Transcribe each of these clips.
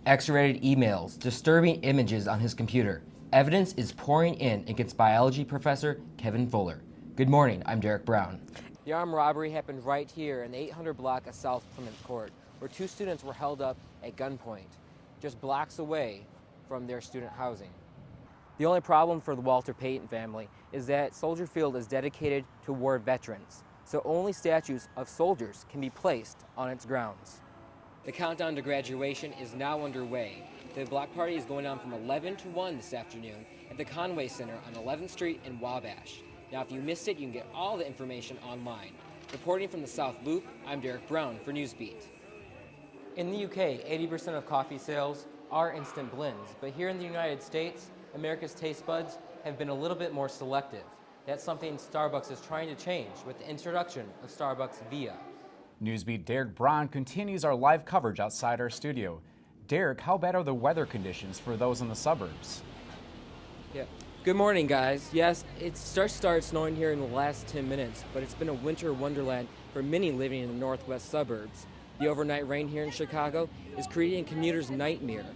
X-rated emails, disturbing images on his computer. Evidence is pouring in against biology professor Kevin Fuller. Good morning, I'm Derek Brown. The armed robbery happened right here in the 800 block of South Clement Court, where two students were held up at gunpoint, just blocks away from their student housing. The only problem for the Walter Payton family is that Soldier Field is dedicated to war veterans, so only statues of soldiers can be placed on its grounds. The countdown to graduation is now underway. The block party is going on from 11 to 1 this afternoon at the Conway Center on 11th Street in Wabash. Now, if you missed it, you can get all the information online. Reporting from the South Loop, I'm Derek Brown for Newsbeat. In the UK, 80% of coffee sales are instant blends, but here in the United States, America's taste buds have been a little bit more selective. That's something Starbucks is trying to change with the introduction of Starbucks Via. Newsbeat Derek Braun continues our live coverage outside our studio. Derek, how bad are the weather conditions for those in the suburbs? Yeah. Good morning, guys. Yes, it started snowing here in the last 10 minutes, but it's been a winter wonderland for many living in the northwest suburbs. The overnight rain here in Chicago is creating a commuter's nightmare,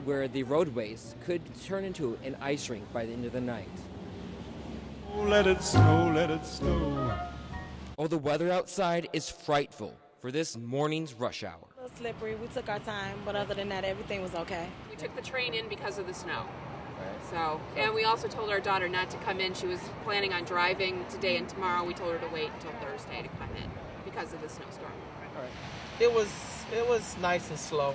where the roadways could turn into an ice rink by the end of the night. Oh, let it snow, let it snow. Oh, the weather outside is frightful for this morning's rush hour. A little slippery. We took our time, but other than that, everything was okay. We took the train in because of the snow. So, and we also told our daughter not to come in. She was planning on driving today and tomorrow. We told her to wait until Thursday to come in because of the snowstorm. It was nice and slow.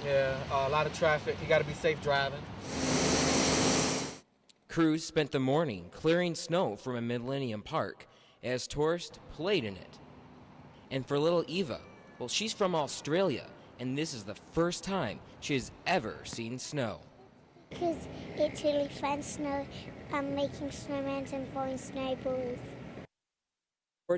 Yeah, a lot of traffic. You got to be safe driving. Crews spent the morning clearing snow from a Millennium Park as tourists played in it. And for little Eva, well, she's from Australia, and this is the first time she has ever seen snow. Because it's really fun making snowmans and throwing snowballs.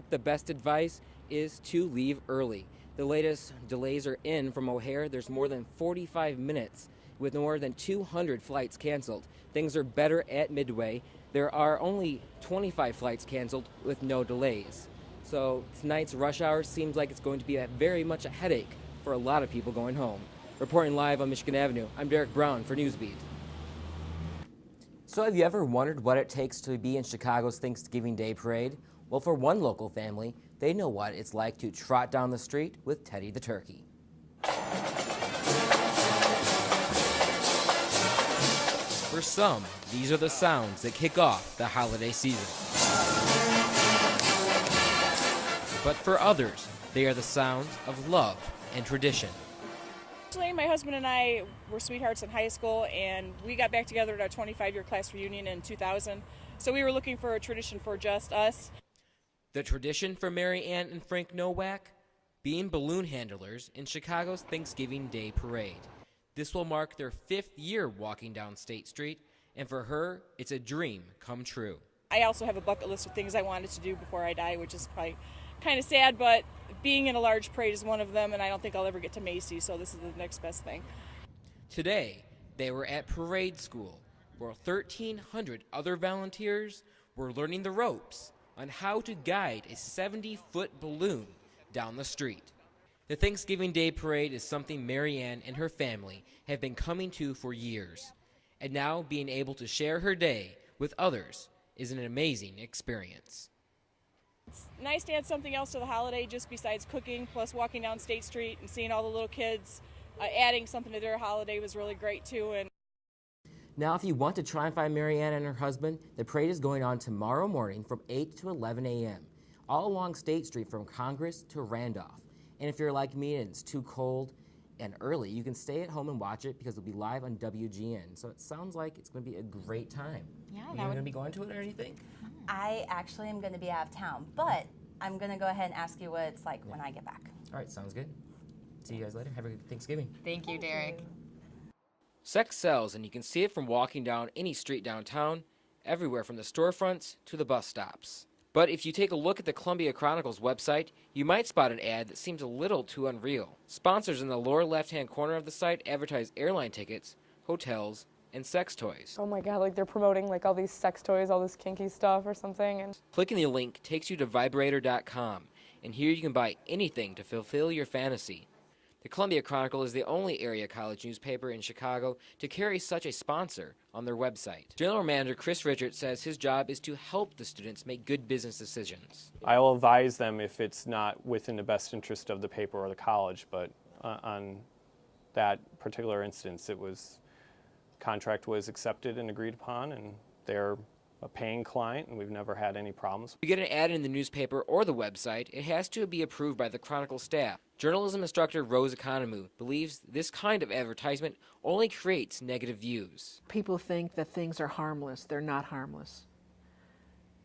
The best advice is to leave early. The latest delays are in from O'Hare. There's more than 45 minutes with more than 200 flights canceled. Things are better at Midway. There are only 25 flights canceled with no delays. So tonight's rush hour seems like it's going to be very much a headache for a lot of people going home. Reporting live on Michigan Avenue, I'm Derek Brown for Newsbeat. So have you ever wondered what it takes to be in Chicago's Thanksgiving Day Parade? Well, for one local family, they know what it's like to trot down the street with Teddy the Turkey. For some, these are the sounds that kick off the holiday season. But for others, they are the sounds of love and tradition. Actually, my husband and I were sweethearts in high school, and we got back together at our 25-year class reunion in 2000. So we were looking for a tradition for just us. The tradition for Mary Ann and Frank Nowak? Being balloon handlers in Chicago's Thanksgiving Day Parade. This will mark their 5th year walking down State Street, and for her, it's a dream come true. I also have a bucket list of things I wanted to do before I die, which is probably kind of sad, but being in a large parade is one of them, and I don't think I'll ever get to Macy's, so this is the next best thing. Today, they were at parade school, where 1,300 other volunteers were learning the ropes on how to guide a 70-foot balloon down the street. The Thanksgiving Day Parade is something Mary Ann and her family have been coming to for years, and now being able to share her day with others is an amazing experience. It's nice to add something else to the holiday just besides cooking, plus walking down State Street and seeing all the little kids. Adding something to their holiday was really great too. And now, if you want to try and find Mary Ann and her husband, the parade is going on tomorrow morning from 8 to 11 a.m., all along State Street from Congress to Randolph. And if you're like me and it's too cold and early, you can stay at home and watch it because it'll be live on WGN. So it sounds like it's going to be a great time. Yeah, Are you going to be going to it or anything? I actually am going to be out of town, but I'm going to go ahead and ask you what it's like when I get back. All right, sounds good. See you guys later. Have a good Thanksgiving. Thank you, Derek. Sex sells, and you can see it from walking down any street downtown, everywhere from the storefronts to the bus stops. But if you take a look at the Columbia Chronicle's website, you might spot an ad that seems a little too unreal. Sponsors in the lower left-hand corner of the site advertise airline tickets, hotels, and sex toys. Oh my god, like they're promoting like all these sex toys, all this kinky stuff or something. And Clicking the link takes you to Vibrator.com, and here you can buy anything to fulfill your fantasy. The Columbia Chronicle is the only area college newspaper in Chicago to carry such a sponsor on their website. General Manager Chris Richards says his job is to help the students make good business decisions. I will advise them if it's not within the best interest of the paper or the college, but on that particular instance, contract was accepted and agreed upon, and they're a paying client, and we've never had any problems. To get an ad in the newspaper or the website, it has to be approved by the Chronicle staff. Journalism instructor Rose Economou believes this kind of advertisement only creates negative views. People think that things are harmless. They're not harmless.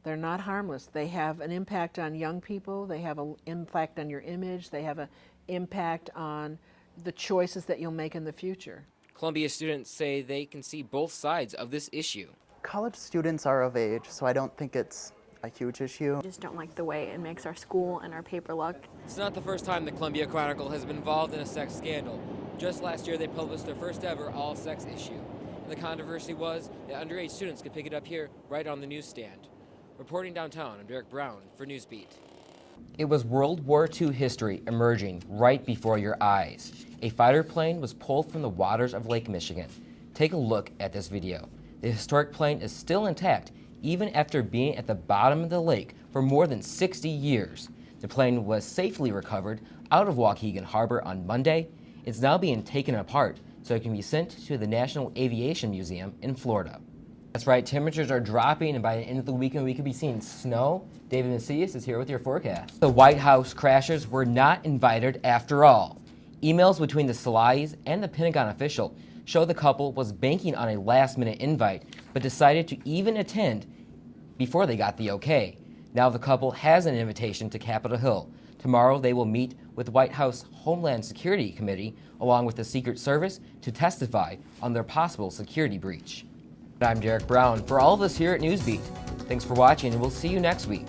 They're not harmless. They have an impact on young people. They have an impact on your image. They have an impact on the choices that you'll make in the future. Columbia students say they can see both sides of this issue. College students are of age, so I don't think it's a huge issue. I just don't like the way it makes our school and our paper look. It's not the first time the Columbia Chronicle has been involved in a sex scandal. Just last year they published their first ever all-sex issue. And the controversy was that underage students could pick it up here right on the newsstand. Reporting downtown, I'm Derek Brown for Newsbeat. It was World War II history emerging right before your eyes. A fighter plane was pulled from the waters of Lake Michigan. Take a look at this video. The historic plane is still intact, even after being at the bottom of the lake for more than 60 years. The plane was safely recovered out of Waukegan Harbor on Monday. It's now being taken apart so it can be sent to the National Aviation Museum in Florida. That's right, temperatures are dropping, and by the end of the weekend we could be seeing snow. David Macias is here with your forecast. The White House crashers were not invited after all. Emails between the Salais and the Pentagon official show the couple was banking on a last-minute invite, but decided to even attend before they got the okay. Now the couple has an invitation to Capitol Hill. Tomorrow they will meet with the White House Homeland Security Committee along with the Secret Service to testify on their possible security breach. I'm Derek Brown for all of us here at Newsbeat. Thanks for watching, and we'll see you next week.